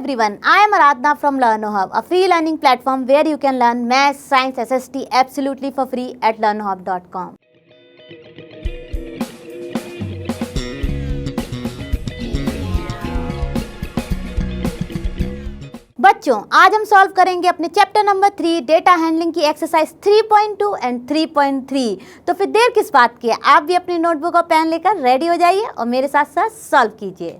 everyone, I am Aradhana from LearnoHub, a free learning platform where you can learn math, science, SST absolutely for free at learnohub.com. बच्चों, आज हम solve करेंगे अपने chapter number 3 data handling की exercise 3.2 and 3.3। तो फिर देर किस बात की है, आप भी अपनी नोटबुक और पेन लेकर रेडी हो जाइए और मेरे साथ साथ सॉल्व कीजिए।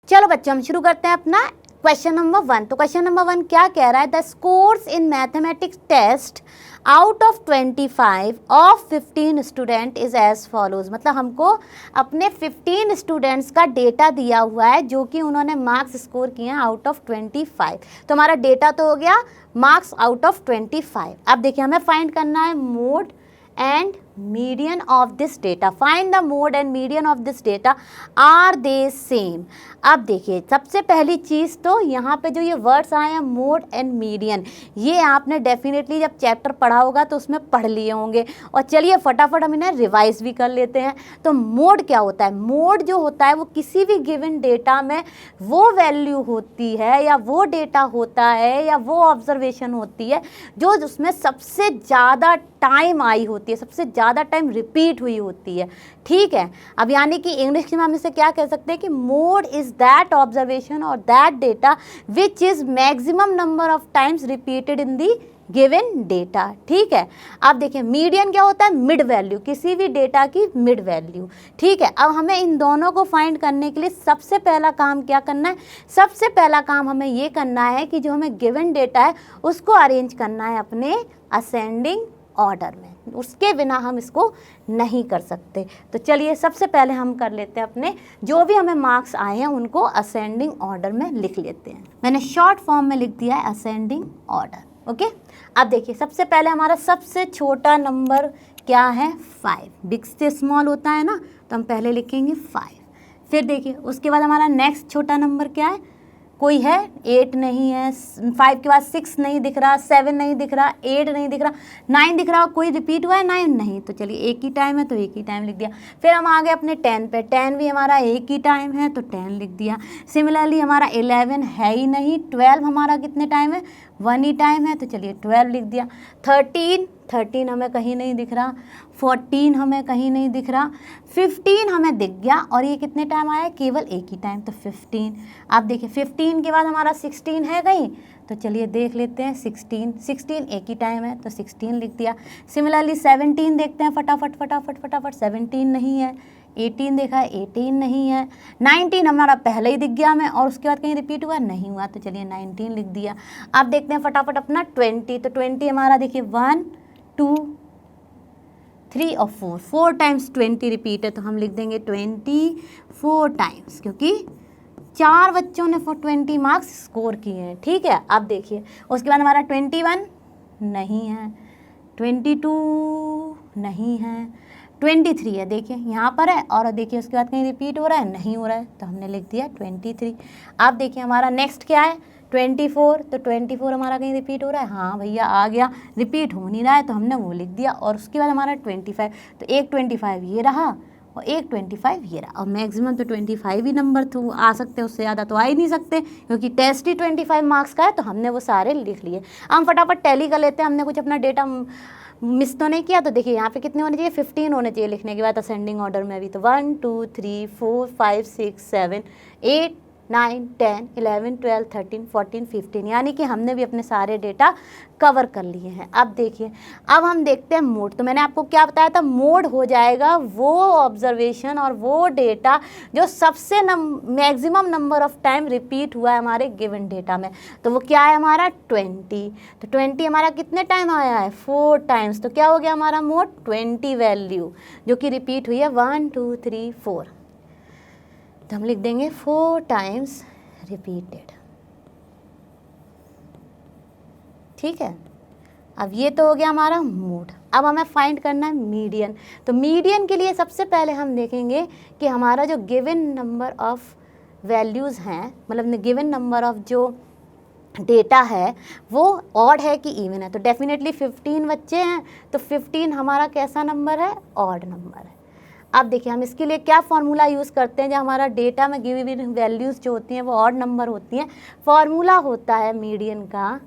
चलो बच्चों, हम शुरू करते हैं अपना क्वेश्चन नंबर 1। तो क्वेश्चन नंबर 1 क्या कह रहा है, the scores in mathematics test out of 25 of 15 student is as follows. मतलब हमको अपने 15 स्टूडेंट्स का डेटा दिया हुआ है जो कि उन्होंने मार्क्स स्कोर किए हैं आउट ऑफ 25। तो हमारा डेटा तो हो गया मार्क्स आउट ऑफ 25। अब देखिए, हमें फाइंड करना है mode and median of this data. Find the mode and median of this data. Are they same? अब देखिए, सबसे पहली चीज़ तो यहाँ पे जो ये वर्ड्स आए हैं मोड एंड मीडियन, ये आपने डेफिनेटली जब चैप्टर पढ़ा होगा तो उसमें पढ़ लिए होंगे। और चलिए फटाफट हम इन्हें रिवाइज भी कर लेते हैं। तो मोड क्या होता है? मोड जो होता है वो किसी भी गिवन डेटा में वो वैल्यू होती है या वो डेटा होता है या वो ऑब्जर्वेशन होती है जो उसमें सबसे ज़्यादा टाइम आई होती है, सबसे ज़्यादा टाइम रिपीट हुई होती है। ठीक है, अब यानी कि इंग्लिश में हम इसे क्या कह सकते हैं कि मोड इज़ दैट ऑब्जर्वेशन और that data which is maximum number of times repeated in the given data. ठीक है, अब देखिए मीडियन क्या होता है? मिड वैल्यू, किसी भी डेटा की मिड वैल्यू। ठीक है, अब हमें इन दोनों को फाइंड करने के लिए सबसे पहला काम क्या करना है? सबसे पहला काम हमें ये करना है कि जो हमें गिवन डेटा है उसको अरेंज करना है अपने असेंडिंग ऑर्डर में। उसके बिना हम इसको नहीं कर सकते। तो चलिए सबसे पहले हम कर लेते हैं अपने जो भी हमें मार्क्स आए हैं उनको असेंडिंग ऑर्डर में लिख लेते हैं। मैंने शॉर्ट फॉर्म में लिख दिया है असेंडिंग ऑर्डर। ओके, अब देखिए सबसे पहले हमारा सबसे छोटा नंबर क्या है? 5। बिग से स्मॉल होता है ना, तो हम पहले लिखेंगे 5। फिर देखिए उसके बाद हमारा नेक्स्ट छोटा नंबर क्या है? कोई है? 8 नहीं है। 5 के बाद 6 नहीं दिख रहा, 7 नहीं दिख रहा, 8 नहीं दिख रहा, 9 दिख रहा। कोई रिपीट हुआ है? 9 नहीं। तो चलिए एक ही टाइम है तो एक ही टाइम लिख दिया। फिर हम आ गए अपने 10 पे। 10 भी हमारा एक ही टाइम है तो 10 लिख दिया। सिमिलरली हमारा 11 है ही नहीं। 12 हमारा कितने टाइम है? 1 ही टाइम है तो चलिए 12 लिख दिया। 13 हमें कहीं नहीं दिख रहा। 14 हमें कहीं नहीं दिख रहा। 15 हमें दिख गया और ये कितने टाइम आया? केवल एक ही टाइम, तो 15। आप देखिए 15 के बाद हमारा 16 है कहीं, तो चलिए देख लेते हैं 16 एक ही टाइम है तो 16 लिख दिया। सिमिलरली 17 देखते हैं फटाफट 17 नहीं है। 18 देखा है, 18 नहीं है। 19 हमारा पहले ही दिख गया हमें और उसके बाद कहीं रिपीट हुआ नहीं हुआ, तो चलिए 19 लिख दिया। अब देखते हैं फटाफट अपना 20। तो 20 हमारा देखिए 1 2 3 और 4 टाइम्स 20 रिपीट है तो हम लिख देंगे 24 टाइम्स, क्योंकि 4 बच्चों ने 20 मार्क्स स्कोर किए हैं। ठीक है, अब देखिए उसके बाद हमारा 21 नहीं है, 22 नहीं है, 23 है। देखिए यहाँ पर है और देखिए उसके बाद कहीं रिपीट हो रहा है? नहीं हो रहा है, तो हमने लिख दिया 23। अब देखिए हमारा नेक्स्ट क्या है? 24। तो 24 हमारा कहीं रिपीट हो रहा है? हाँ भैया आ गया, रिपीट हो नहीं रहा है तो हमने वो लिख दिया। और उसके बाद हमारा 25। तो एक 25 ये रहा और एक 25 ये रहा। और मैक्सिमम तो 25 ही नंबर तो आ सकते हैं, उससे ज़्यादा तो आ ही नहीं सकते क्योंकि टेस्ट ही 25 मार्क्स का है, तो हमने वो सारे लिख लिए। हम फटाफट टैली कर लेते हैं, हमने कुछ अपना डेटा मिस तो नहीं किया। तो देखिए यहाँ पे कितने होने चाहिए? 15 होने चाहिए लिखने के बाद असेंडिंग ऑर्डर में भी। तो 1 2 3 4 5 6 7 8 9 10 11 12 13 14 15, यानी कि हमने भी अपने सारे डेटा कवर कर लिए हैं। अब देखिए, अब हम देखते हैं मोड। तो मैंने आपको क्या बताया था? मोड हो जाएगा वो ऑब्जर्वेशन और वो डेटा जो सबसे maximum number of time repeat हुआ है हमारे गिवन डेटा में। तो वो क्या है हमारा? 20। तो 20 हमारा कितने टाइम आया है? 4 टाइम्स। तो क्या हो गया हमारा मोड? 20 वैल्यू जो कि रिपीट हुई है 1 2 3 4। तो हम लिख देंगे 4 टाइम्स रिपीटेड। ठीक है, अब ये तो हो गया हमारा मोड। अब हमें फाइंड करना है मीडियन। तो मीडियन के लिए सबसे पहले हम देखेंगे कि हमारा जो गिवन नंबर ऑफ वैल्यूज़ हैं, मतलब गिवन नंबर ऑफ जो डेटा है वो ऑड है कि इवन है। तो डेफिनेटली 15 बच्चे हैं तो 15 हमारा कैसा नंबर है? ऑड नंबर है। अब देखिए हम इसके लिए क्या फॉर्मूला यूज़ करते हैं, जब हमारा डेटा में गिवन वैल्यूज़ जो होती हैं वो ऑड नंबर होती हैं, फॉर्मूला होता है मीडियन का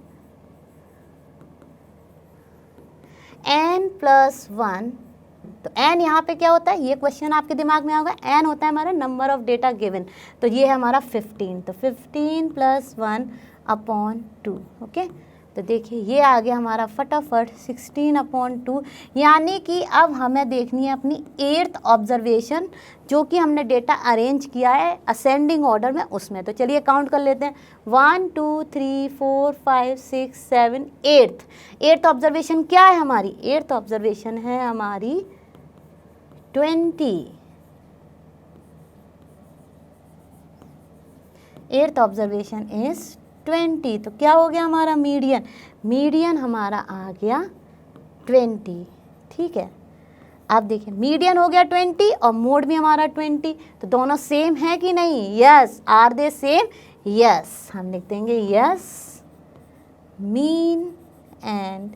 n+1। तो n यहाँ पे क्या होता है, ये क्वेश्चन आपके दिमाग में होगा, n होता है हमारा नंबर ऑफ डेटा गिवन, तो ये है हमारा 15, तो 15 + 1/2। ओके, तो देखिए ये आ गया हमारा फटाफट 16/2, यानी कि अब हमें देखनी है अपनी 8th ऑब्जर्वेशन, जो कि हमने डेटा अरेंज किया है असेंडिंग ऑर्डर में उसमें। तो चलिए काउंट कर लेते हैं, 1 2 3 4 5 6 7 8th ऑब्जर्वेशन क्या है हमारी, 8th ऑब्जर्वेशन है हमारी 20। 8th ऑब्जर्वेशन इज 20, तो क्या हो गया हमारा मीडियन हमारा आ गया 20। ठीक है, अब देखिए मीडियन हो गया 20 और मोड भी हमारा 20, तो दोनों सेम है कि नहीं, yes, are they same, yes, हम लिख देंगे yes, mean and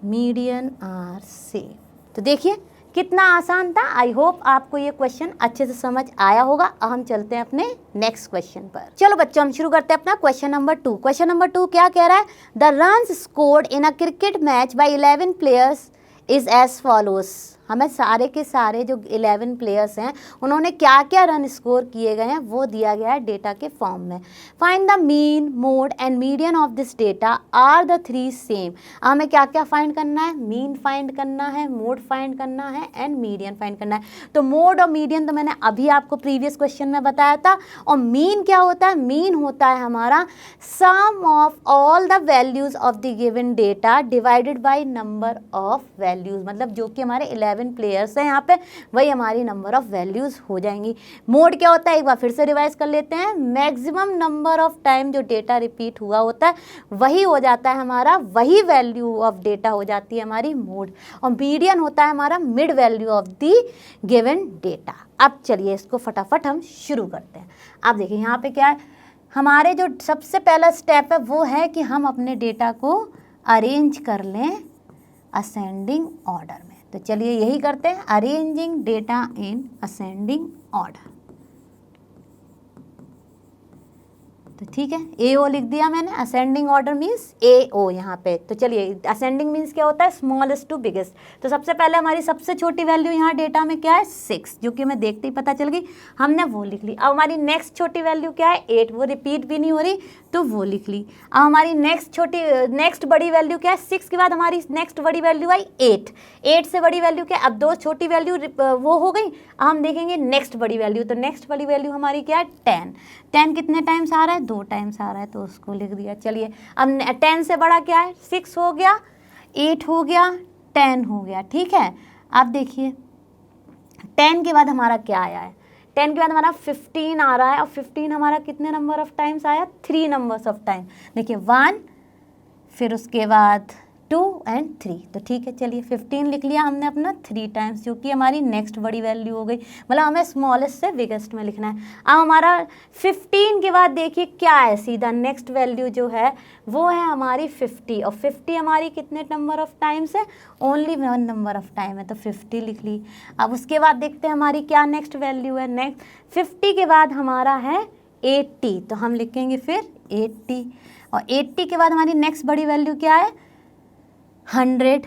median are same. तो देखिए कितना आसान था। आई होप आपको ये क्वेश्चन अच्छे से समझ आया होगा। अब हम चलते हैं अपने नेक्स्ट क्वेश्चन पर। चलो बच्चों हम शुरू करते हैं अपना क्वेश्चन नंबर 2। क्वेश्चन नंबर 2 क्या कह रहा है, the runs scored in a cricket match by 11 players is as follows. हमें सारे के सारे जो 11 प्लेयर्स हैं उन्होंने क्या क्या रन स्कोर किए गए हैं वो दिया गया है डेटा के फॉर्म में। Find the mean, mode and median of this data are the 3 same. हमें क्या क्या फाइंड करना है, मीन फाइंड करना है, मोड फाइंड करना है एंड मीडियन फाइंड करना है। तो मोड और मीडियन तो मैंने अभी आपको प्रीवियस क्वेश्चन में बताया था। और मीन क्या होता है, मीन होता है हमारा sum of all the values of the given data divided by number of values, मतलब जो कि हमारे 11 प्लेयर्स हैं यहाँ पे वही हमारी नंबर ऑफ वैल्यूज हो जाएंगी। मोड क्या होता है, एक बार फिर से रिवाइज कर लेते हैं, मैक्सिमम नंबर ऑफ टाइम जो डेटा रिपीट हुआ होता है वही हो जाता है हमारा, वही वैल्यू ऑफ डेटा हो जाती है हमारी मोड। और मीडियन होता है हमारा mid value of the given data. अब चलिए इसको फटाफट हम शुरू करते हैं। अब देखिए यहाँ पे क्या है, हमारे जो सबसे पहला स्टेप है वो है कि हम अपने डेटा को अरेंज कर लें असेंडिंग ऑर्डर में। तो चलिए यही करते हैं, arranging data in ascending order. तो ठीक है, ए ओ लिख दिया मैंने, असेंडिंग ऑर्डर मीन्स ए ओ यहाँ पे। तो चलिए असेंडिंग मीन्स क्या होता है, स्मॉलेस्ट टू बिगेस्ट। तो सबसे पहले हमारी सबसे छोटी वैल्यू यहाँ डेटा में क्या है 6, जो कि हमें देखते ही पता चल गई, हमने वो लिख ली। अब हमारी नेक्स्ट छोटी वैल्यू क्या है 8, वो रिपीट भी नहीं हो रही तो वो लिख ली। अब हमारी नेक्स्ट बड़ी वैल्यू क्या है, 6 के बाद हमारी नेक्स्ट बड़ी वैल्यू आई 8 से बड़ी वैल्यू क्या है, अब 2 छोटी वैल्यू वो हो गई। अब हम देखेंगे नेक्स्ट बड़ी वैल्यू, तो नेक्स्ट बड़ी वैल्यू हमारी क्या है 10 कितने टाइम्स आ रहा है, 2 टाइम्स आ रहा है, तो उसको लिख दिया। चलिए अब 10 से बड़ा क्या है, 6 हो गया, 8 हो गया, 10 हो गया। ठीक है, अब देखिए 10 के बाद हमारा क्या आया है, 10 के बाद हमारा 15 आ रहा है, और 15 हमारा कितने नंबर ऑफ टाइम्स आया, 3 नंबर्स ऑफ टाइम। देखिए 1, फिर उसके बाद 2 एंड 3। तो ठीक है, चलिए 15 लिख लिया हमने अपना 3 टाइम्स, जो कि हमारी नेक्स्ट बड़ी वैल्यू हो गई। मतलब हमें स्मॉलेस्ट से बिगेस्ट में लिखना है। अब हमारा 15 के बाद देखिए क्या है, सीधा नेक्स्ट वैल्यू जो है वो है हमारी 50, और 50 हमारी कितने नंबर ऑफ टाइम्स है, ओनली 1 नंबर ऑफ टाइम है, तो 50 लिख ली। अब उसके बाद देखते हैं हमारी क्या नेक्स्ट वैल्यू है, नेक्स्ट 50 के बाद हमारा है 80, तो हम लिखेंगे फिर 80, और 80 के बाद हमारी नेक्स्ट बड़ी वैल्यू क्या है 100,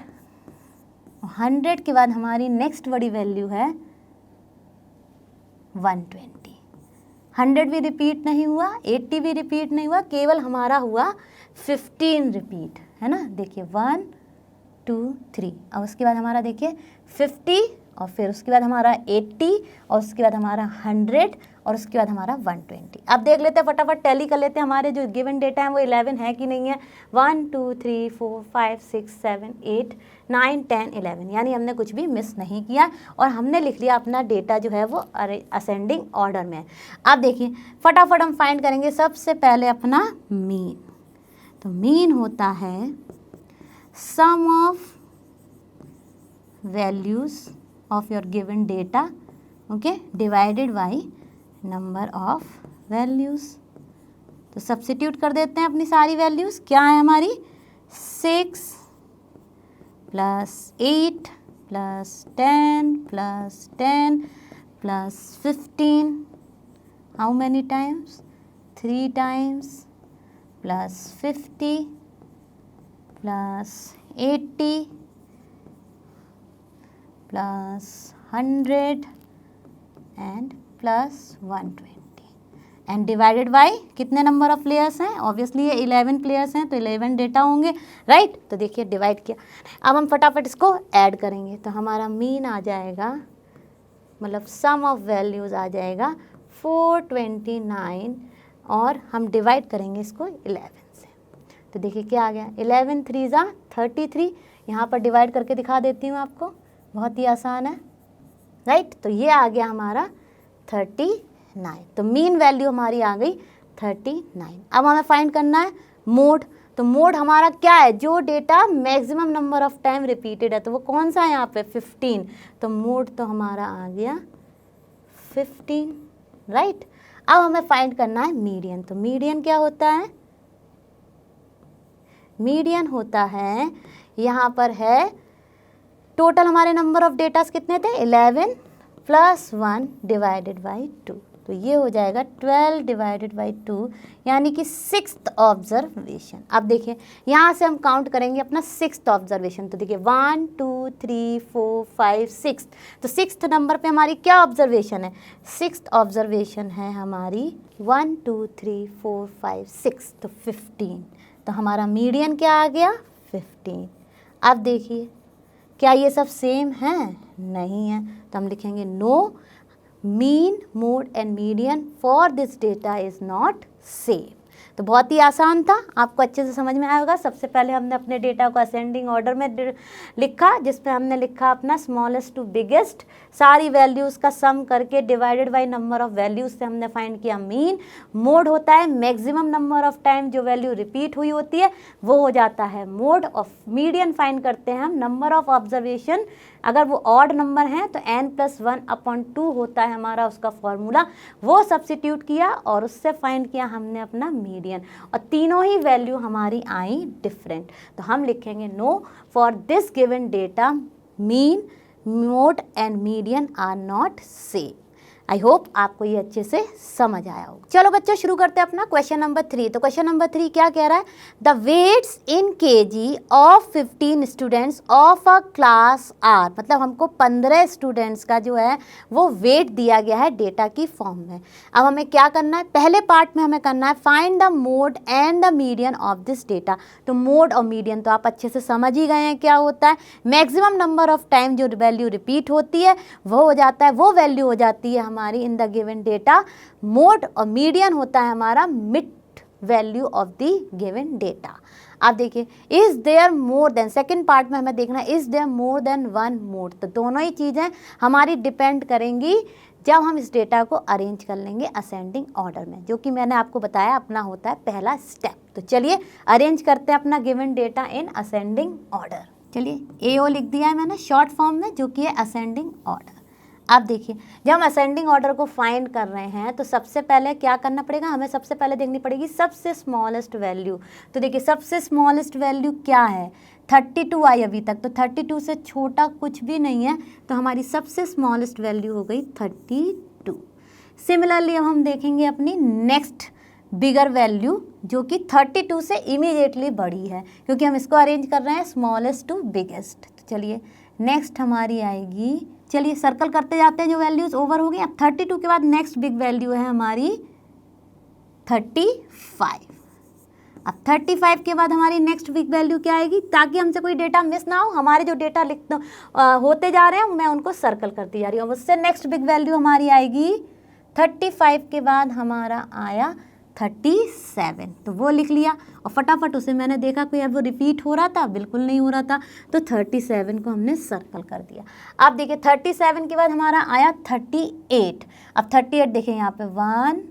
100 के बाद हमारी नेक्स्ट बड़ी वैल्यू है 120। 100 भी रिपीट नहीं हुआ, 80 भी रिपीट नहीं हुआ, केवल हमारा हुआ 15 रिपीट, है ना। देखिए 1 2 3, और उसके बाद हमारा देखिए 50, और फिर उसके बाद हमारा 80, और उसके बाद हमारा 100, और उसके बाद हमारा 120। अब देख लेते हैं, फटाफट टैली कर लेते हैं हमारे जो गिवन डेटा है वो 11 है कि नहीं है। 1 2 3 4 5 6 7 8 9 10 11, यानी हमने कुछ भी मिस नहीं किया, और हमने लिख लिया अपना डेटा जो है वो असेंडिंग ऑर्डर में। अब देखिए फटाफट हम फाइंड करेंगे सबसे पहले अपना मीन। तो मीन होता है sum of values of your given data, okay, divided by number of values. तो सब्स्टिट्यूट कर देते हैं अपनी सारी वैल्यूज़। क्या है हमारी 6 + 8 plus 10 plus 10 plus 15. How many times? 3 times plus 50 plus 80 plus 100 and plus 120 and divided by कितने नंबर ऑफ प्लेयर्स हैं? ऑब्वियसली ये 11 प्लेयर्स हैं तो 11 डेटा होंगे, राइट? तो देखिए डिवाइड किया। अब हम फटाफट इसको ऐड करेंगे तो हमारा मीन आ जाएगा, मतलब सम ऑफ वैल्यूज़ आ जाएगा 429 और हम डिवाइड करेंगे इसको 11 से। तो देखिए क्या आ गया, 11 3 ज़ा 33। यहाँ पर डिवाइड करके दिखा देती हूँ आपको, बहुत ही आसान है, राइट? तो ये आ गया हमारा 39। तो मीन वैल्यू हमारी आ गई 39। अब हमें फाइंड करना है मोड। तो मोड हमारा क्या है? जो data maximum number of time repeated है, तो वो कौन सा है यहाँ पे? 15। तो मोड तो हमारा आ गया 15, राइट? अब हमें फाइंड करना है मीडियन। तो मीडियन क्या होता है? मीडियन होता है, यहाँ पर है टोटल हमारे नंबर ऑफ डेटास कितने थे? 11 प्लस 1 डिवाइडेड बाई 2। तो ये हो जाएगा 12 डिवाइडेड बाई 2, यानी कि 6th ऑब्जर्वेशन। अब देखिए यहाँ से हम काउंट करेंगे अपना 6th ऑब्जर्वेशन। तो देखिए 1 2 3 4 5 6। तो 6th नंबर पे हमारी क्या ऑब्जर्वेशन है? 6th ऑब्जर्वेशन है हमारी 1 2 3 4 5 6, तो 15। तो हमारा मीडियन क्या आ गया? 15। अब देखिए क्या ये सब सेम हैं? नहीं है, तो हम लिखेंगे no, mean mode and median for this data is not same. तो बहुत ही आसान था, आपको अच्छे से समझ में आया होगा। सबसे पहले हमने अपने डेटा को असेंडिंग ऑर्डर में लिखा, जिसमें हमने लिखा अपना स्मॉलेस्ट टू बिगेस्ट, सारी वैल्यूज़ का सम करके divided by number of values से हमने फाइंड किया मीन। मोड होता है मैक्सिमम नंबर ऑफ टाइम जो वैल्यू रिपीट हुई होती है वो हो जाता है मोड। ऑफ मीडियन फाइंड करते हैं हम नंबर ऑफ ऑब्जर्वेशन, अगर वो ऑड नंबर हैं तो n+1/2 होता है हमारा उसका फॉर्मूला, वो सब्सिट्यूट किया और उससे फाइंड किया हमने अपना मीडियन, और तीनों ही वैल्यू हमारी आई डिफरेंट। तो हम लिखेंगे no, for this given data mean mode and median are not same. I hope आपको ये अच्छे से समझ आया होगा। चलो बच्चों शुरू करते हैं अपना क्वेश्चन नंबर 3। तो क्वेश्चन नंबर 3 क्या कह रहा है? The weights in KG of 15 students of a class are, मतलब हमको 15 स्टूडेंट्स का जो है वो वेट दिया गया है डेटा की फॉर्म में। अब हमें क्या करना है? पहले पार्ट में हमें करना है find the mode and the median of this data. तो मोड और मीडियन तो आप अच्छे से समझ ही गए हैं क्या होता है। मैक्सिमम नंबर ऑफ टाइम जो वैल्यू रिपीट होती है वो हो जाता है, वो वैल्यू हो जाती है हमारी in the given data mode, और मीडियन होता है हमारा mid value of the given data. आप देखिए is there more than, second part में हमें देखना है is there more than one mode. तो दोनों ही चीज़ें हमारी डिपेंड करेंगी जब हम इस डेटा को अरेंज कर लेंगे असेंडिंग ऑर्डर में, जो कि मैंने आपको बताया अपना होता है पहला स्टेप। तो चलिए अरेंज करते हैं अपना given data in ascending order. चलिए AO लिख दिया है मैंने शॉर्ट फॉर्म में, जो कि है असेंडिंग ऑर्डर। अब देखिए जब हम असेंडिंग ऑर्डर को फाइंड कर रहे हैं तो सबसे पहले क्या करना पड़ेगा? हमें सबसे पहले देखनी पड़ेगी सबसे स्मॉलेस्ट वैल्यू। तो देखिए सबसे स्मॉलेस्ट वैल्यू क्या है? 32 आई अभी तक, तो 32 से छोटा कुछ भी नहीं है, तो हमारी सबसे स्मॉलेस्ट वैल्यू हो गई 32। सिमिलरली अब हम देखेंगे अपनी नेक्स्ट बिगर वैल्यू, जो कि 32 से इमीडिएटली बड़ी है, क्योंकि हम इसको अरेंज कर रहे हैं स्मॉलेस्ट टू बिगेस्ट। तो चलिए नेक्स्ट हमारी आएगी, चलिए सर्कल करते जाते हैं जो वैल्यूज़ ओवर हो गई। अब 32 के बाद नेक्स्ट बिग वैल्यू है हमारी 35। अब 35 के बाद हमारी नेक्स्ट बिग वैल्यू क्या आएगी? ताकि हमसे कोई डेटा मिस ना हो, हमारे जो डेटा होते जा रहे हैं मैं उनको सर्कल करती जा रही हूँ। उससे नेक्स्ट बिग वैल्यू हमारी आएगी 35 के बाद हमारा आया 37, तो वो लिख लिया और फटाफट उसे मैंने देखा कोई अब वो रिपीट हो रहा था, बिल्कुल नहीं हो रहा था, तो 37 को हमने सर्कल कर दिया। अब देखिए 37 के बाद हमारा आया 38। अब 38 देखें यहाँ पे 1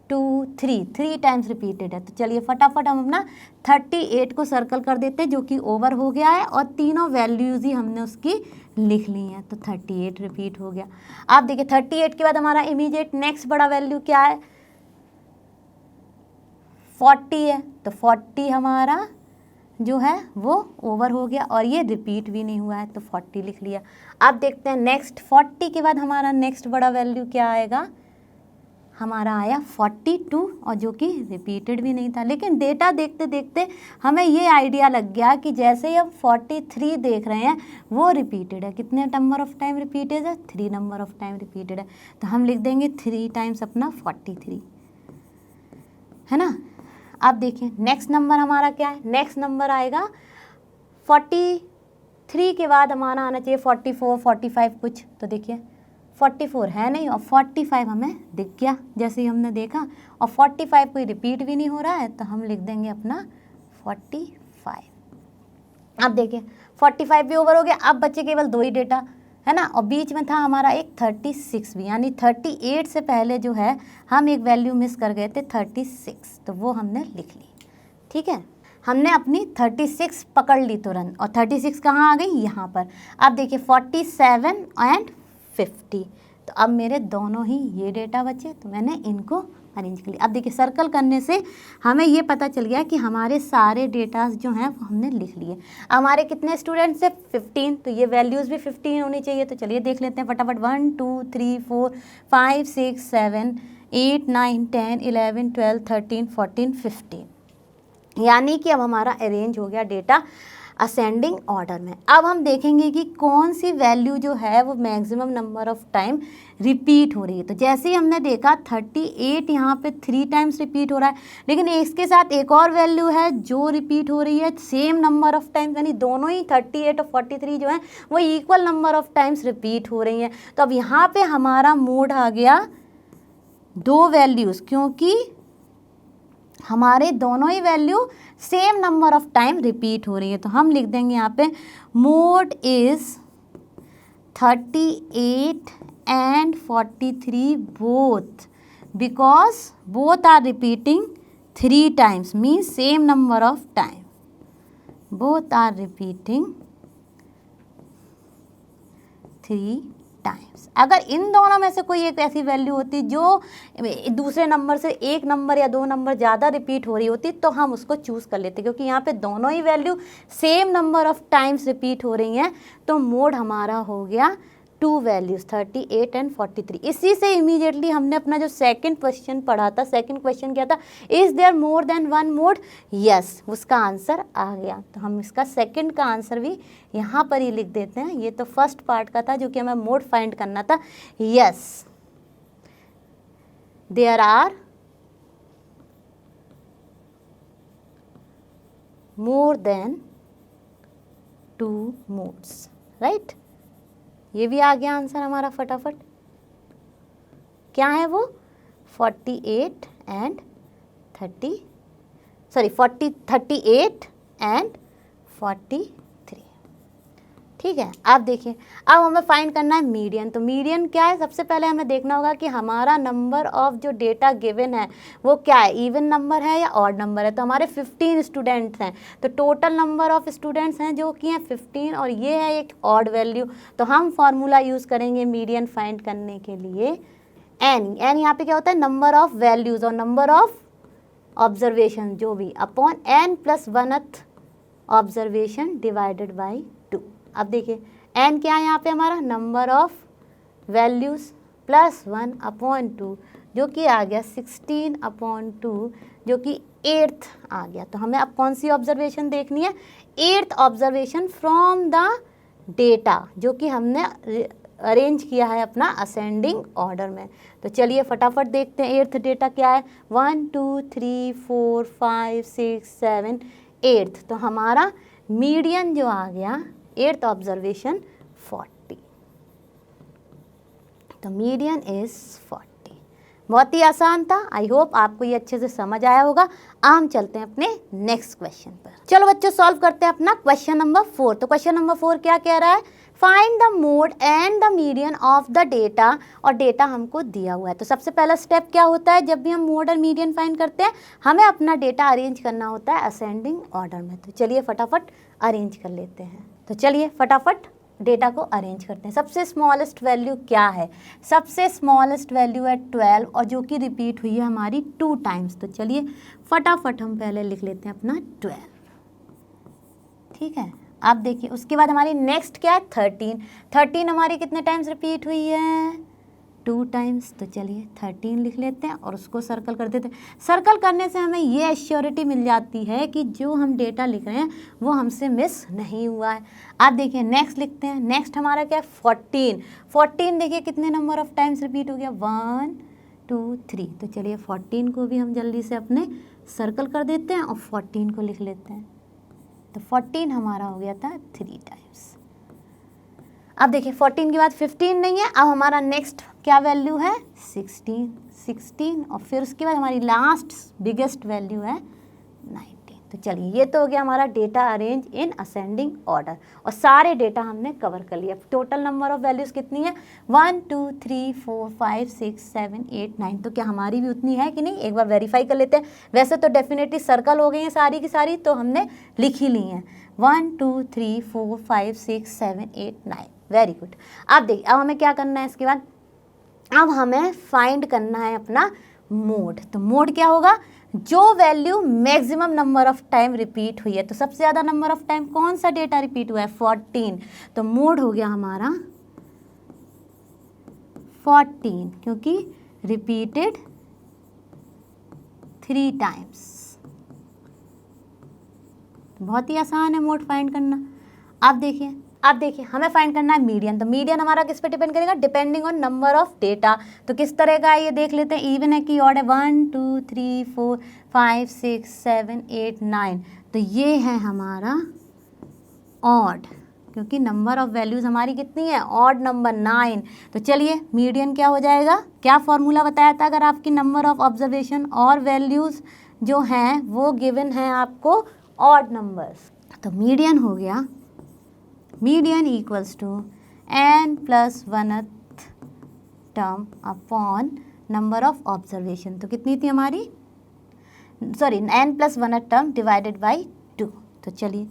2 3 टाइम्स रिपीटेड है, तो चलिए फटाफट हम अपना 38 को सर्कल कर देते हैं, जो कि ओवर हो गया है और तीनों वैल्यूज़ ही हमने उसकी लिख ली हैं, तो 38 रिपीट हो गया। आप देखिए 38 के बाद हमारा इमीडिएट नेक्स्ट बड़ा वैल्यू क्या है? 40 है, तो 40 हमारा जो है वो ओवर हो गया और ये रिपीट भी नहीं हुआ है, तो 40 लिख लिया। अब देखते हैं नेक्स्ट, 40 के बाद हमारा नेक्स्ट बड़ा वैल्यू क्या आएगा, हमारा आया 42 और जो कि रिपीटेड भी नहीं था। लेकिन डेटा देखते देखते हमें ये आइडिया लग गया कि जैसे ही हम 43 देख रहे हैं वो रिपीटेड है। कितने नंबर ऑफ टाइम रिपीटेड है, 3 नंबर ऑफ टाइम रिपीटेड है, तो हम लिख देंगे 3 टाइम्स अपना 43, है ना। अब देखिए नेक्स्ट नंबर हमारा क्या है, नेक्स्ट नंबर आएगा 43 के बाद हमारा आना चाहिए 44, 45 कुछ, तो देखिए 44 है नहीं और 45 हमें दिख गया जैसे ही हमने देखा, और 45 कोई रिपीट भी नहीं हो रहा है, तो हम लिख देंगे अपना 45। अब देखिए 45 भी ओवर हो गया, अब बचे केवल 2 ही डेटा, है ना, और बीच में था हमारा एक 36 भी, यानी 38 से पहले जो है हम एक वैल्यू मिस कर गए थे 36, तो वो हमने लिख ली। ठीक है, हमने अपनी 36 पकड़ ली तुरंत, और 36 कहाँ आ गई, यहाँ पर। अब देखिए 47 एंड 50, तो अब मेरे दोनों ही ये डेटा बचे, तो मैंने इनको अरेंज कर लिया। अब देखिए सर्कल करने से हमें ये पता चल गया कि हमारे सारे डेटास जो हैं वो हमने लिख लिए। हमारे कितने स्टूडेंट्स हैं, 15, तो ये वैल्यूज़ भी 15 होनी चाहिए। तो चलिए देख लेते हैं फटाफट, 1 2 3 4 5 6 7 8 9 10 11 12 13 14 15, यानी कि अब हमारा अरेंज हो गया डेटा असेंडिंग ऑर्डर में। अब हम देखेंगे कि कौन सी वैल्यू जो है वो maximum number of time repeat हो रही है। तो जैसे ही हमने देखा 38 यहाँ पे 3 टाइम्स रिपीट हो रहा है, लेकिन इसके साथ एक और वैल्यू है जो रिपीट हो रही है सेम नंबर ऑफ टाइम्स, यानी दोनों ही 38 और 43 जो है वो equal number of times repeat हो रही हैं। तो अब यहाँ पे हमारा मोड आ गया 2 वैल्यूज़, क्योंकि हमारे दोनों ही value same number of time repeat हो रही है। तो हम लिख देंगे यहाँ पे mode is 38 and 43 both, because both are repeating 3 times, means same number of time, both are repeating 3 times. अगर इन दोनों में से कोई एक ऐसी वैल्यू होती जो दूसरे नंबर से 1 नंबर या 2 नंबर ज़्यादा रिपीट हो रही होती, तो हम उसको चूज़ कर लेते, क्योंकि यहाँ पे दोनों ही value same number of times repeat हो रही हैं। तो मोड हमारा हो गया 2 वैल्यूज़ 38 एंड 43। इसी से इमीडिएटली हमने अपना जो सेकंड क्वेश्चन पढ़ा था, सेकंड क्वेश्चन क्या था, is there more than 1 mode, yes, उसका आंसर आ गया। तो हम इसका सेकंड का आंसर भी यहाँ पर ही लिख देते हैं। ये तो फर्स्ट पार्ट का था जो कि हमें मोड फाइंड करना था। Yes, there are more than 2 modes, right. ये भी आ गया आंसर हमारा फटाफट। क्या है वो, 38 एंड 38 एंड 43। ठीक है, अब देखिए अब हमें फाइंड करना है मीडियन। तो मीडियन क्या है, सबसे पहले हमें देखना होगा कि हमारा नंबर ऑफ जो डेटा गिवन है वो क्या है, इवन नंबर है या ऑड नंबर है। तो हमारे 15 स्टूडेंट्स हैं, तो टोटल नंबर ऑफ स्टूडेंट्स हैं जो कि हैं 15, और ये है एक ऑड वैल्यू। तो हम फार्मूला यूज़ करेंगे मीडियन फाइंड करने के लिए, एन यहाँ पे क्या होता है, नंबर ऑफ वैल्यूज़ और नंबर ऑफ ऑब्जर्वेशन जो भी, upon n + 1th observation divided by 2। अब देखिए n क्या है यहाँ पे हमारा, नंबर ऑफ वैल्यूज़ + 1/2, जो कि आ गया 16/2, जो कि 8th आ गया। तो हमें अब कौन सी ऑब्जर्वेशन देखनी है, 8th observation from the data, जो कि हमने अरेंज किया है अपना असेंडिंग ऑर्डर में। तो चलिए फटाफट देखते हैं 8th डेटा क्या है, 1 2 3 4 5 6 7 8th। तो हमारा मीडियन जो आ गया 8th ऑब्जर्वेशन 40। तो मीडियन इज 40। बहुत ही आसान था, आई होप आपको ये अच्छे से समझ आया होगा। हम चलते हैं अपने नेक्स्ट क्वेश्चन पर। चलो बच्चों सॉल्व करते हैं अपना क्वेश्चन नंबर 4। तो क्वेश्चन नंबर 4 क्या कह रहा है, find the mode and the median of the data, और डेटा हमको दिया हुआ है। तो सबसे पहला स्टेप क्या होता है, जब भी हम मोड और मीडियन फाइंड करते हैं हमें अपना डेटा अरेंज करना होता है असेंडिंग ऑर्डर में। तो चलिए फटाफट अरेंज कर लेते हैं। तो चलिए फटाफट डेटा को अरेंज करते हैं। सबसे स्मॉलेस्ट वैल्यू क्या है, सबसे स्मॉलेस्ट वैल्यू है 12, और जो कि रिपीट हुई है हमारी 2 टाइम्स। तो चलिए फटाफट हम पहले लिख लेते हैं अपना 12, ठीक है। आप देखिए उसके बाद हमारी नेक्स्ट क्या है 13। 13 हमारी कितने टाइम्स रिपीट हुई है 2 टाइम्स। तो चलिए 13 लिख लेते हैं और उसको सर्कल कर देते हैं। सर्कल करने से हमें ये एश्योरिटी मिल जाती है कि जो हम डेटा लिख रहे हैं वो हमसे मिस नहीं हुआ है। आप देखिए नेक्स्ट लिखते हैं। नेक्स्ट हमारा क्या है 14। 14 देखिए कितने नंबर ऑफ टाइम्स रिपीट हो गया 1 2 3। तो चलिए 14 को भी हम जल्दी से अपने सर्कल कर देते हैं और 14 को लिख लेते हैं। तो 14 हमारा हो गया था 3 टाइम्स। अब देखिए 14 के बाद 15 नहीं है। अब हमारा नेक्स्ट क्या वैल्यू है 16 और फिर उसके बाद हमारी लास्ट बिगेस्ट वैल्यू है 19। तो चलिए ये तो हो गया हमारा data arrange in ascending order और सारे डेटा हमने कवर कर लिया। टोटल नंबर ऑफ वैल्यूज़ कितनी है 1 2 3 4 5 6 7 8 9। तो क्या हमारी भी उतनी है कि नहीं, एक बार वेरीफाई कर लेते हैं। वैसे तो डेफिनेटली सर्कल हो गई हैं सारी की सारी, तो हमने लिख ही ली हैं 1 2 3 4 5 6 7 8 9। Very good. अब देखिए अब हमें क्या करना है इसके बाद, अब हमें फाइंड करना है अपना मोड। तो मोड क्या होगा, जो value maximum number of time repeat हुई है। तो सबसे ज़्यादा नंबर ऑफ टाइम कौन सा डेटा रिपीट हुआ है 14। तो मोड हो गया हमारा 14 क्योंकि रिपीटेड 3 टाइम्स। बहुत ही आसान है मोड फाइंड करना। अब देखिए हमें फाइंड करना है मीडियन। तो मीडियन हमारा किस पे डिपेंड करेगा, depending on number of data. तो किस तरह का है ये देख लेते हैं, इवन है कि ऑड है 1 2 3 4 5 6 7 8 9। तो ये है हमारा ऑड क्योंकि नंबर ऑफ वैल्यूज़ हमारी कितनी है ऑड नंबर 9। तो चलिए मीडियन क्या हो जाएगा, क्या फॉर्मूला बताया था, अगर आपकी नंबर ऑफ ऑब्जर्वेशन और वैल्यूज़ जो हैं वो गिवन है आपको ऑड नंबर्स। तो मीडियन हो गया, median equals to n plus 1th term upon number of observation. तो कितनी थी हमारी, sorry n plus 1th term divided by 2। तो चलिए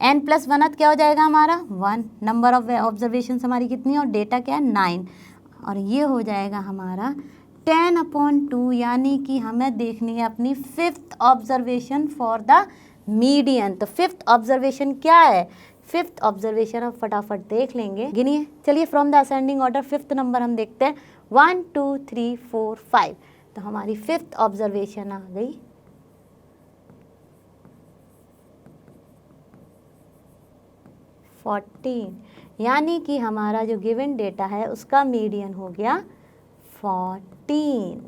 n प्लस 1th क्या हो जाएगा हमारा 1। नंबर ऑफ ऑब्जर्वेशन हमारी कितनी है और डेटा क्या है 9। और ये हो जाएगा हमारा 10/2, यानी कि हमें देखनी है अपनी 5th observation for the median. तो 5th ऑब्जर्वेशन क्या है, 5th ऑब्जर्वेशन अब फटाफट देख लेंगे, गिनिए। चलिए from the ascending order 5th number हम देखते हैं 1 2 3 4 5। तो हमारी 5th ऑब्जर्वेशन आ गई 14, यानी कि हमारा जो गिवन डेटा है उसका मीडियन हो गया 14,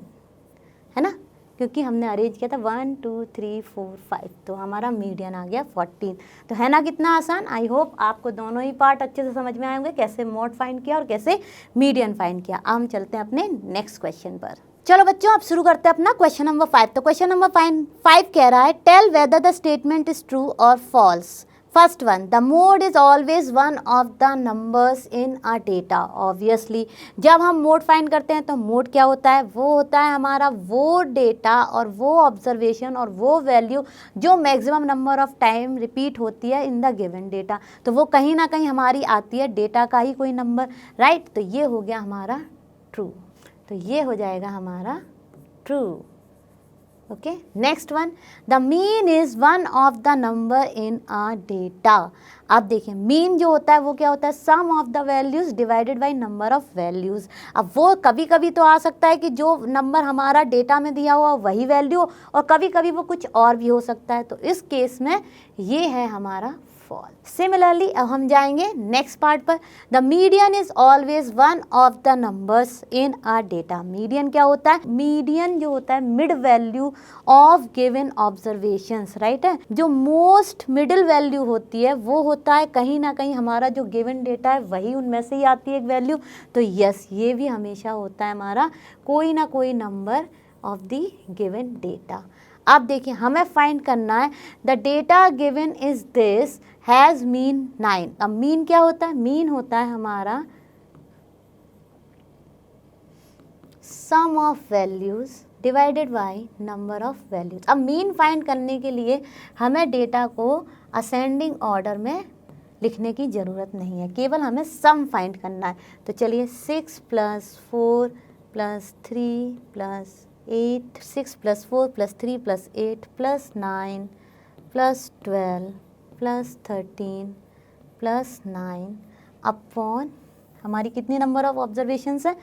है ना, क्योंकि हमने अरेंज किया था 1 2 3 4 5। तो हमारा मीडियन आ गया 14। तो है ना कितना आसान। आई होप आपको दोनों ही पार्ट अच्छे से समझ में आए होंगे, कैसे मोड फाइंड किया और कैसे मीडियन फाइंड किया। अब हम चलते हैं अपने नेक्स्ट क्वेश्चन पर। चलो बच्चों अब शुरू करते हैं अपना क्वेश्चन नंबर 5। तो क्वेश्चन नंबर 5 कह रहा है tell whether the statement is true or false. First one, the mode is always one of the numbers in a data. Obviously जब हम मोड फाइंड करते हैं तो मोड क्या होता है, वो होता है हमारा वो डेटा और वो ऑब्जर्वेशन और वो वैल्यू जो maximum number of time repeat होती है इन द गिवन डेटा। तो वो कहीं ना कहीं हमारी आती है डेटा का ही कोई नंबर, राइट। तो ये हो गया हमारा ट्रू। तो ये हो जाएगा हमारा true. Okay, next one, the mean is one of the number in a data. अब देखिए मीन जो होता है वो क्या होता है, sum of the values divided by number of values. अब वो कभी कभी तो आ सकता है कि जो नंबर हमारा डेटा में दिया हुआ वही वैल्यू, और कभी कभी वो कुछ और भी हो सकता है। तो इस केस में ये है हमारा फॉल्स। सिमिलरली अब हम जाएंगे नेक्स्ट पार्ट पर। The median is always one of the numbers in a data. Median क्या होता है, मीडियन जो होता है mid value of given observations, right है। जो मोस्ट मिडिल वैल्यू होती है वो होता है कहीं ना कहीं हमारा जो गिवन डेटा है वही उनमें से ही आती है एक वैल्यू। तो यस, ये भी हमेशा होता है हमारा कोई ना कोई number of the given data. अब देखिए हमें फाइंड करना है the data given is this has mean 9। अब मीन क्या होता है, मीन होता है हमारा sum of values divided by number of values. अब मीन फाइंड करने के लिए हमें डेटा को असेंडिंग ऑर्डर में लिखने की ज़रूरत नहीं है, केवल हमें सम फाइंड करना है। तो चलिए 6 + 4 + 3 + 8, 6 + 4 + 3 + 8 + 9 + 12 प्लस 13 प्लस 9 अपॉन हमारी कितनी नंबर ऑफ ऑब्जर्वेशंस है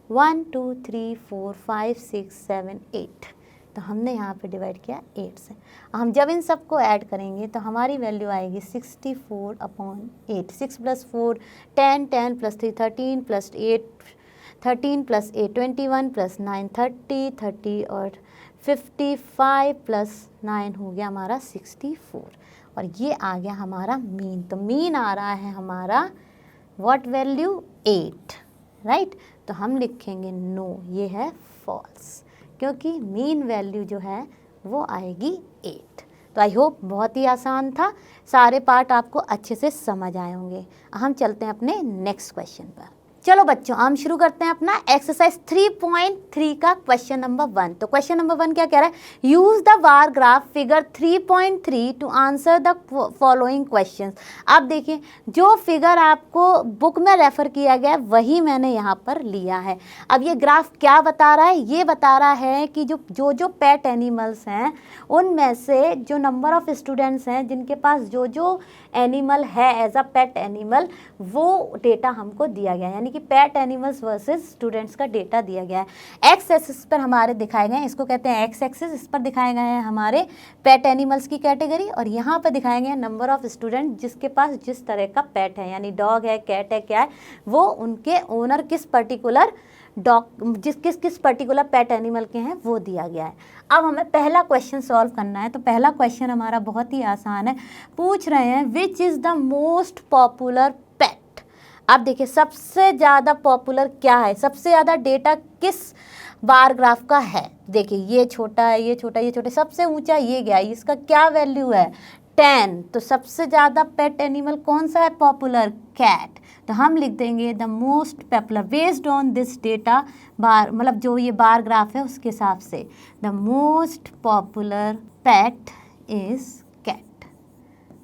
1 2 3 4 5 6 7 8। तो हमने यहाँ पे डिवाइड किया 8 से। हम जब इन सब को ऐड करेंगे तो हमारी वैल्यू आएगी 64 upon 8। 6 plus 4 10, 10 plus 3 13 plus 8 13 plus 8 21 plus 9 30 30 और 55 प्लस 9 हो गया हमारा 64 और ये आ गया हमारा मीन। तो मीन आ रहा है हमारा व्हाट वैल्यू 8, राइट। तो हम लिखेंगे नो, ये है फॉल्स, क्योंकि मीन वैल्यू जो है वो आएगी 8। तो आई होप बहुत ही आसान था, सारे पार्ट आपको अच्छे से समझ आए होंगे। हम चलते हैं अपने नेक्स्ट क्वेश्चन पर। चलो बच्चों हम शुरू करते हैं अपना एक्सरसाइज 3.3 का क्वेश्चन नंबर 1। तो क्वेश्चन नंबर 1 क्या कह रहा है, use the bar graph figure 3.3 to answer the following questions. अब देखिए जो फिगर आपको बुक में रेफर किया गया है वही मैंने यहाँ पर लिया है। अब ये ग्राफ क्या बता रहा है, ये बता रहा है कि जो पेट एनिमल्स हैं उनमें से जो नंबर ऑफ स्टूडेंट्स हैं जिनके पास जो एनिमल है एज अ पेट एनिमल, वो डेटा हमको दिया गया है, यानी कि पेट एनिमल्स वर्सेस स्टूडेंट्स का डेटा दिया गया है। एक्स एक्सिस पर हमारे दिखाए गए हैं, इसको कहते हैं एक्स एक्सिस, इस पर दिखाए गए हैं हमारे पेट एनिमल्स की कैटेगरी और यहाँ पर दिखाए गए हैं नंबर ऑफ स्टूडेंट जिसके पास जिस तरह का पेट है, यानी डॉग है, कैट है, क्या है, वो उनके ओनर किस पर्टिकुलर डॉग किस पर्टिकुलर पेट एनिमल के हैं वो दिया गया है। अब हमें पहला क्वेश्चन सॉल्व करना है। तो पहला क्वेश्चन हमारा बहुत ही आसान है, पूछ रहे हैं which is the most popular pet. अब देखिए सबसे ज़्यादा पॉपुलर क्या है, सबसे ज़्यादा डेटा किस बार ग्राफ का है। देखिए ये छोटा है, ये छोटा, ये छोटे, सबसे ऊंचा ये गया, इसका क्या वैल्यू है 10। तो सबसे ज़्यादा पेट एनिमल कौन सा है पॉपुलर, कैट। तो हम लिख देंगे the most popular based on this data bar, मतलब जो ये बार ग्राफ है उसके हिसाब से the most popular pet is cat,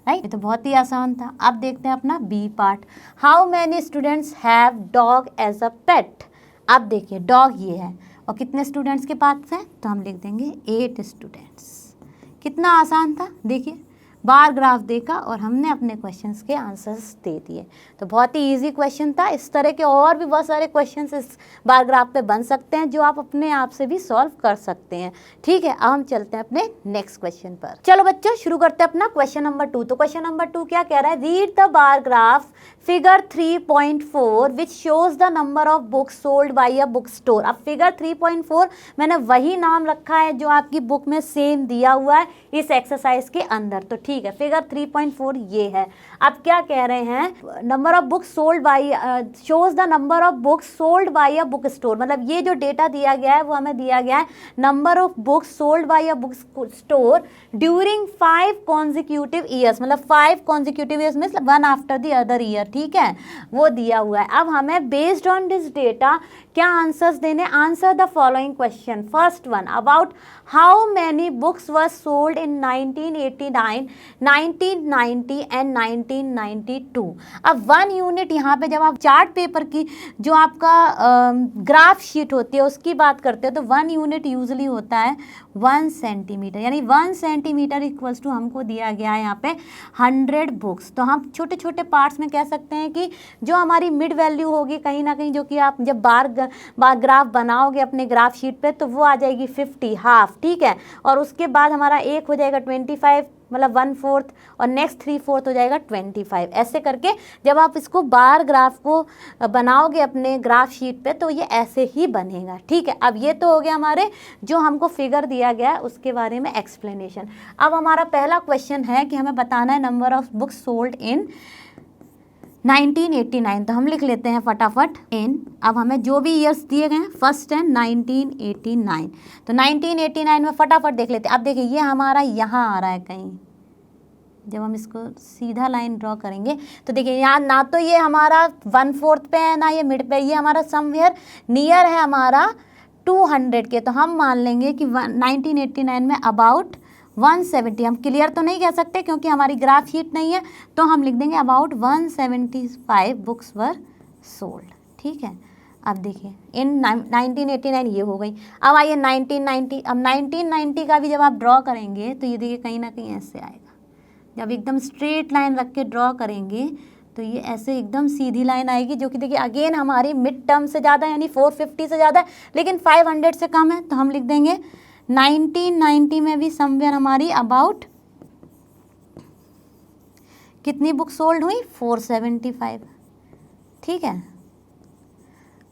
right. ये तो बहुत ही आसान था। अब देखते हैं अपना B part, how many students have dog as a pet. अब देखिए डॉग ये है और कितने स्टूडेंट्स के पास है, तो हम लिख देंगे 8 स्टूडेंट्स। कितना आसान था, देखिए बार ग्राफ देखा और हमने अपने क्वेश्चंस के आंसर्स दे दिए। तो बहुत ही इजी क्वेश्चन था। इस तरह के और भी बहुत सारे क्वेश्चंस इस बार ग्राफ पे बन सकते हैं जो आप अपने आप से भी सॉल्व कर सकते हैं, ठीक है। अब हम चलते हैं अपने नेक्स्ट क्वेश्चन पर। चलो बच्चों शुरू करते हैं अपना क्वेश्चन नंबर 2। तो क्वेश्चन नंबर 2 क्या कह रहा है, read the bar graph figure 3.4 which shows the number of books sold by a book store. अब फिगर 3.4 मैंने वही नाम रखा है जो आपकी बुक में सेम दिया हुआ है इस एक्सरसाइज के अंदर। तो ठीक है, फिगर 3.4 ये है। अब क्या कह रहे हैं, number of books sold by shows the number of books sold by a book store. मतलब ये जो डेटा दिया गया है वो हमें दिया गया है number of books sold by a book store during 5 consecutive years. मतलब 5 consecutive years means one after the other year, ठीक है, वो दिया हुआ है। अब हमें बेस्ड ऑन दिस डेटा क्या आंसर्स देने, answer the following question. First one, about how many books were sold in 1989, 1990 and 1992। अब 1 यूनिट यहाँ पे जब आप चार्ट पेपर की जो आपका ग्राफ शीट होती है उसकी बात करते हैं तो 1 यूनिट यूजली होता है 1 सेंटीमीटर, यानी 1 सेंटीमीटर इक्वल्स टू हमको दिया गया है यहाँ पे 100 बुक्स। तो हम छोटे छोटे पार्ट्स में कह सकते हैं कि जो हमारी मिड वैल्यू होगी कहीं ना कहीं, जो कि आप जब बार ग्राफ बनाओगे अपने ग्राफ शीट पे तो वो आ जाएगी 50, हाफ, ठीक है। और उसके बाद हमारा एक हो जाएगा 25, मतलब 1/4, और नेक्स्ट 3/4 हो जाएगा 25। ऐसे करके जब आप इसको बार ग्राफ को बनाओगे अपने ग्राफ शीट पे तो ये ऐसे ही बनेगा, ठीक है। अब ये तो हो गया हमारे जो हमको फिगर दिया गया है उसके बारे में एक्सप्लेनेशन। अब हमारा पहला क्वेश्चन है कि हमें बताना है number of books sold in 1989। तो हम लिख लेते हैं फटाफट इन। अब हमें जो भी ईयर्स दिए गए हैं फर्स्ट है 1989। तो 1989 में फटाफट देख लेते हैं। अब देखिए ये हमारा यहाँ आ रहा है कहीं, जब हम इसको सीधा लाइन ड्रॉ करेंगे तो देखिए यहाँ ना तो ये हमारा 1/4 पे है ना ये मिड पे, ये हमारा समवेयर नियर है हमारा 200 के। तो हम मान लेंगे कि 1989 में अबाउट 170, हम क्लियर तो नहीं कह सकते क्योंकि हमारी ग्राफ शीट नहीं है, तो हम लिख देंगे अबाउट 175 बुक्स वर सोल्ड, ठीक है। अब देखिए इन 1989 ये हो गई। अब आइए 1990। अब 1990 का भी जब आप ड्रॉ करेंगे तो ये देखिए कहीं ना कहीं ऐसे आएगा, जब एकदम स्ट्रेट लाइन रख के ड्रॉ करेंगे तो ये ऐसे एकदम सीधी लाइन आएगी, जो कि देखिए अगेन हमारी मिड टर्म से ज़्यादा यानी 450 से ज़्यादा है, लेकिन 500 से कम है। तो हम लिख देंगे 1990 में भी समवेयर हमारी अबाउट कितनी बुक सोल्ड हुई, 475। ठीक है,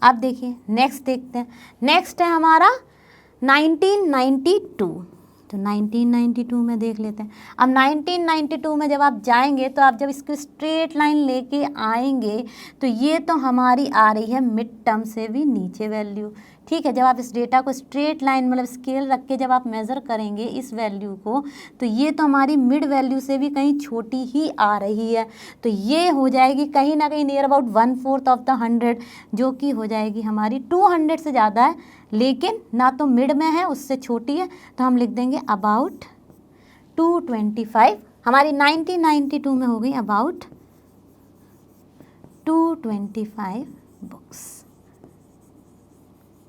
अब देखिए नेक्स्ट देखते हैं। नेक्स्ट है हमारा 1992। तो 1992 में देख लेते हैं। अब 1992 में जब आप जाएंगे तो आप जब इसकी स्ट्रेट लाइन लेके आएंगे तो ये तो हमारी आ रही है मिड टर्म से भी नीचे वैल्यू। ठीक है, जब आप इस डेटा को स्ट्रेट लाइन मतलब स्केल रख के जब आप मेज़र करेंगे इस वैल्यू को, तो ये तो हमारी मिड वैल्यू से भी कहीं छोटी ही आ रही है। तो ये हो जाएगी कहीं ना कहीं नियर अबाउट 1/4 ऑफ द 100, जो कि हो जाएगी हमारी 200 से ज़्यादा है, लेकिन ना तो मिड में है, उससे छोटी है। तो हम लिख देंगे अबाउट 225। हमारी 1992 में हो गई अबाउट 225 बुक्स।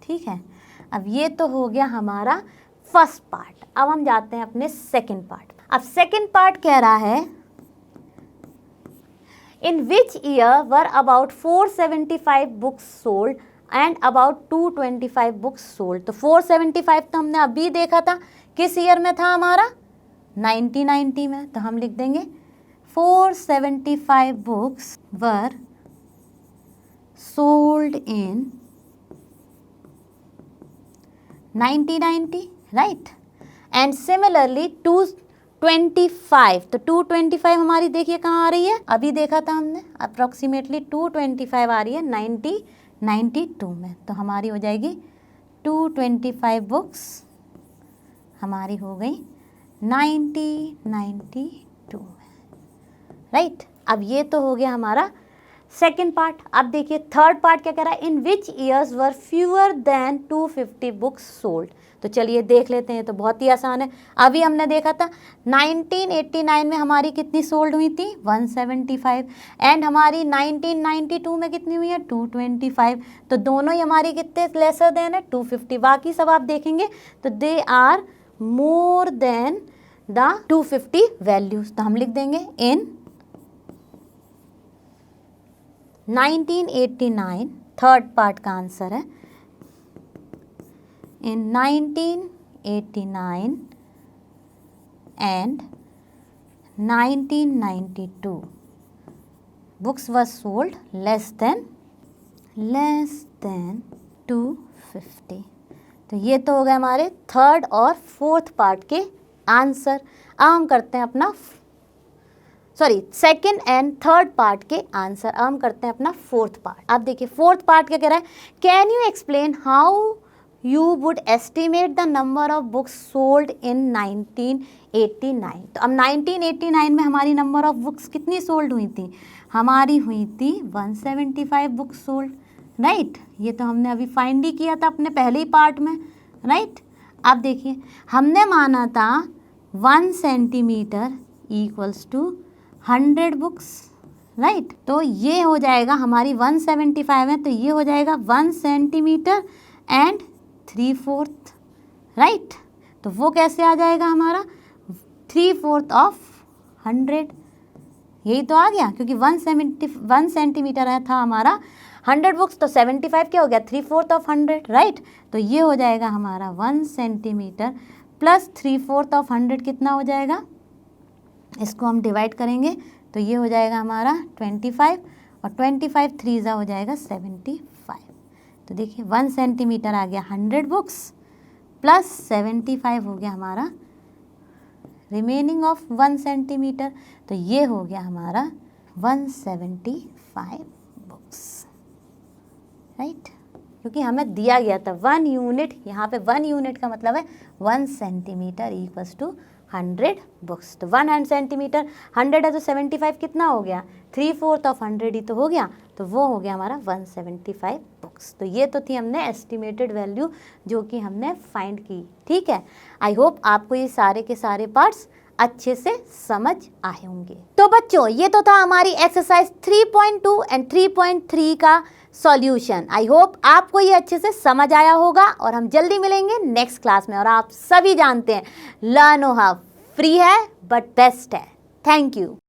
ठीक है, अब ये तो हो गया हमारा फर्स्ट पार्ट। अब हम जाते हैं अपने सेकंड पार्ट। अब सेकंड पार्ट कह रहा है in which year were about 475 books sold and about 225 books sold. तो 475 तो हमने अभी देखा था, किस ईयर में था हमारा, 1990 में। तो हम लिख देंगे 475 books were sold in 1990, right. And similarly 225, तो 225 हमारी देखिए कहाँ आ रही है, अभी देखा था हमने, अप्रॉक्सीमेटली 225 आ रही है 1992 में। तो हमारी हो जाएगी 225 बुक्स हमारी हो गई 1992 में, राइट। अब ये तो हो गया हमारा सेकेंड पार्ट। अब देखिए थर्ड पार्ट क्या कह रहा है, in which years were fewer than 250 books sold. तो चलिए देख लेते हैं, तो बहुत ही आसान है। अभी हमने देखा था 1989 में हमारी कितनी सोल्ड हुई थी, 175, एंड हमारी 1992 में कितनी हुई है, 225। तो दोनों ही हमारी कितने लेसर देन है, 250। बाकी सब आप देखेंगे तो they are more than the 250 values. तो हम लिख देंगे इन 1989, थर्ड पार्ट का आंसर है, in 1989 and 1992 books were sold less than 250। तो ये तो हो गए हमारे थर्ड और फोर्थ पार्ट के आंसर। अब हम करते हैं अपना सेकेंड एंड थर्ड पार्ट के आंसर। अब हम करते हैं अपना फोर्थ पार्ट। अब देखिए फोर्थ पार्ट क्या कह रहा है, can you explain how you would estimate the number of books sold in 1989। तो अब 1989 में हमारी नंबर ऑफ बुक्स कितनी सोल्ड हुई थी, हमारी हुई थी 175 बुक्स सोल्ड, राइट। ये तो हमने अभी फाइंड ही किया था अपने पहले ही पार्ट में, राइट। अब देखिए हमने माना था 1 centimetre equals to 100 books, right. तो ये हो जाएगा हमारी 175 है, तो ये हो जाएगा 1 सेंटीमीटर एंड 3/4, राइट। तो वो कैसे आ जाएगा हमारा 3/4 ऑफ 100, यही तो आ गया, क्योंकि 1 सेंटीमीटर है था हमारा 100 बुक्स, तो 75 क्या हो गया 3/4 ऑफ 100, राइट। तो ये हो जाएगा हमारा 1 सेंटीमीटर प्लस 3/4 ऑफ 100 कितना हो जाएगा, इसको हम डिवाइड करेंगे तो ये हो जाएगा हमारा 25, और 25 3 हो जाएगा 75। तो देखिए 1 सेंटीमीटर आ गया 100 बुक्स प्लस 75 हो गया हमारा रिमेनिंग ऑफ 1 सेंटीमीटर। तो ये हो गया हमारा 175 बुक्स, राइट। क्योंकि हमें दिया गया था 1 यूनिट, यहाँ पे 1 यूनिट का मतलब है 1 सेंटीमीटर इक्वल्स टू 100 बुक्स। तो 1 सेंटीमीटर 100 है तो 75 कितना हो गया, 3/4 ऑफ 100 ही तो हो गया। तो वो हो गया हमारा 175 बुक्स। तो ये तो थी हमने एस्टिमेटेड वैल्यू जो कि हमने फाइंड की, ठीक है। आई होप आपको ये सारे के सारे पार्ट्स अच्छे से समझ आए होंगे। तो बच्चों ये तो था हमारी एक्सरसाइज 3.2 एंड 3.3 का सॉल्यूशन। आई होप आपको ये अच्छे से समझ आया होगा, और हम जल्दी मिलेंगे नेक्स्ट क्लास में। और आप सभी जानते हैं लर्नो हब फ्री है बट बेस्ट है। Thank you.